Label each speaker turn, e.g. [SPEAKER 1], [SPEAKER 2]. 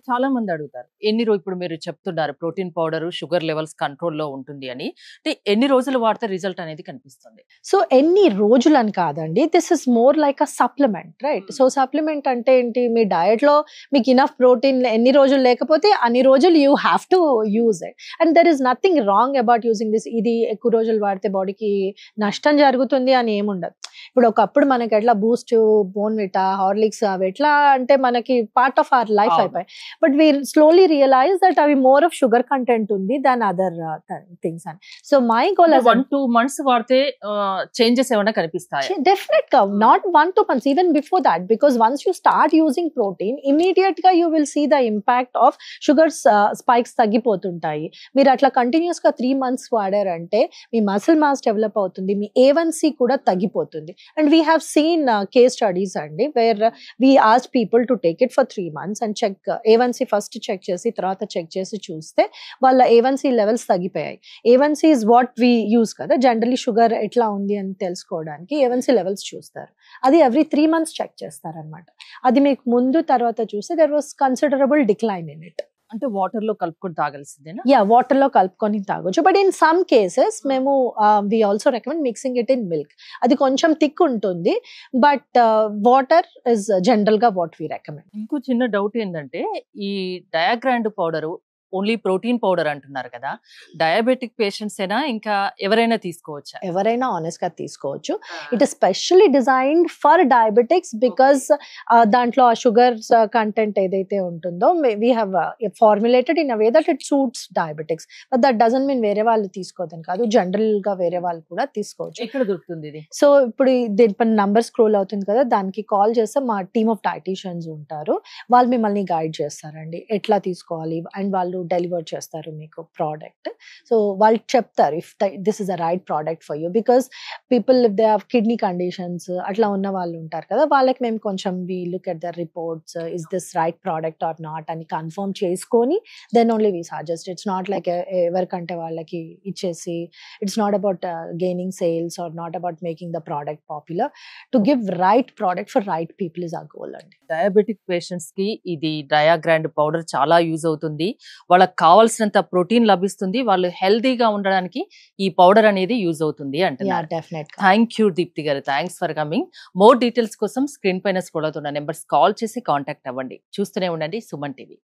[SPEAKER 1] చాలా మంది అడుగుతారు. ఇప్పుడు మీరు చెప్తున్నారు ప్రోటీన్ పౌడర్ షుగర్ లెవెల్స్ కంట్రోల్‌లో ఉంటుంది అని. అంటే ఎన్ని రోజులు వాడితే రిజల్ట్ అనేది కనిపిస్తుంది?
[SPEAKER 2] సో ఎన్ని రోజులని కాదండి. This is more like a supplement right. So supplement అంటే ఏంటి, మీ డయట్‌లో మీకు ఇనఫ్ ప్రోటీన్ ఎన్ని రోజులు లేకపోతే అన్ని రోజులు you have to use it. And there is nothing wrong about using this. ఇది ఎక్కువ రోజులు వాడితే బాడీకి నష్టం జరుగుతుంది అని ఏముండదు. ఇప్పుడు ఒకప్పుడు మనకి ఎట్లా బూస్ట్, బోర్న్‌విటా, హార్లిక్స్ అవి ఎట్లా అంటే మనకి పార్ట్ ఆఫ్ అవర్ లైఫ్ అయిపోయాయి. But we slowly realise that అవి మోర్ ఆఫ్ షుగర్ కంటెంట్ ఉంది దాన్ అదర్ థింగ్స్ అని. సో మై గోల్
[SPEAKER 1] 1-2 మంత్స్ వాడితే చేంజెస్ ఏమైనా కనిపిస్తాయా?
[SPEAKER 2] Definitely, not 1-2 months, even before that, because once you start using protein, immediately you will see the impact of sugar spikes తగ్గిపోతుంటాయి. మీరు అట్లా continuous గా 3 months వాడారంటే మీ muscle mass develop అవుతుంది, మీ A1C కూడా తగ్గిపోతుంది. And we have seen case studies అండి where we ask people to take it for 3 months and check A1C first check చేసి తర్వాత చెక్ చేసి చూస్తే వాళ్ళ A1C లెవెల్స్ తగ్గిపోయాయి. A1C is what we use కదా, జనరలీ షుగర్ ఎట్లా ఉంది అని తెలుసుకోవడానికి A1C లెవెల్స్ చూస్తారు. అది ఎవ్రీ 3 months చెక్ చేస్తారనమాట. అది మీకు ముందు తర్వాత చూస్తే there was considerable decline in it.
[SPEAKER 1] అంటే వాటర్ లో కలుపుకొని తాగాల్సిందేనా?
[SPEAKER 2] యా, వాటర్ లో కలుపుకొని తాగొచ్చు. బట్ ఇన్ సమ్ కేసెస్ మేము we also recommend mixing it in milk. అది కొంచెం థిక్ ఉంటుంది, బట్ వాటర్ ఇస్ జనరల్ గా వాట్ వి రికమెండ్.
[SPEAKER 1] ఇంకో చిన్న డౌట్ ఏంటంటే ఈ డయాగ్రాండ్ పౌడర్ ఓన్లీ ప్రోటీన్ పౌడర్ అంటున్నారు కదా, డయాబెటిక్ పేషెంట్స్ ఏనా ఇంకా ఎవరైనా తీసుకోవచ్చా?
[SPEAKER 2] ఎవరైనా ఆనెస్ట్ గా తీసుకోవచ్చు. It is specially designed for diabetics because దాంట్లో ఆ షుగర్ కంటెంట్ ఏదైతే ఉంటుందో we have formulated in a way that it suits diabetics. But that doesn't mean వేరే వాళ్ళు తీసుకోవద్దని కాదు, జనరల్ గా వేరే వాళ్ళు కూడా తీసుకోవచ్చు.
[SPEAKER 1] ఎక్కడ దొరుకుతుంది ఇది?
[SPEAKER 2] సో ఇప్పుడు దీనిపైన నంబర్ స్క్రోల్ అవుతుంది కదా, దానికి కాల్ చేస్తే మా టీమ్ ఆఫ్ డైటీషియన్స్ ఉంటారు, వాళ్ళు మిమ్మల్ని గైడ్ చేస్తారండి ఎట్లా తీసుకోవాలి. అండ్ వాళ్ళు డెలివర్ చేస్తారు మీకు ప్రోడక్ట్. సో వాళ్ళు చెప్తారు if this is a right product for you, because people if they have kidney conditions అట్లా ఉన్న వాళ్ళు ఉంటారు కదా, వాళ్ళకి మేము కొంచెం we look at the reports, is this right product or not అని కన్ఫర్మ్ చేసుకొని then only we suggest. It's not like ఎవరికంటే వాళ్ళకి ఇచ్చేసి, it's not about gaining sales or not about making the product popular. To give right product for right people is ఆ goal అండి.
[SPEAKER 1] Diabetic patients కి ఇది డయాగ్రాండ్ powder చాలా use అవుతుంది. వాళ్ళకి కావాల్సినంత ప్రోటీన్ లభిస్తుంది, వాళ్ళు హెల్దీగా ఉండడానికి ఈ పౌడర్ అనేది యూజ్ అవుతుంది అంటున్నారు. థ్యాంక్ యూ దీప్తి గారు, thanks for coming. More details కోసం స్క్రీన్ పైన స్క్రోల్ అవుతున్న నెంబర్స్ కాల్ చేసి కాంటాక్ట్ అవ్వండి. చూస్తూనే ఉండండి సుమన్ టీవీ.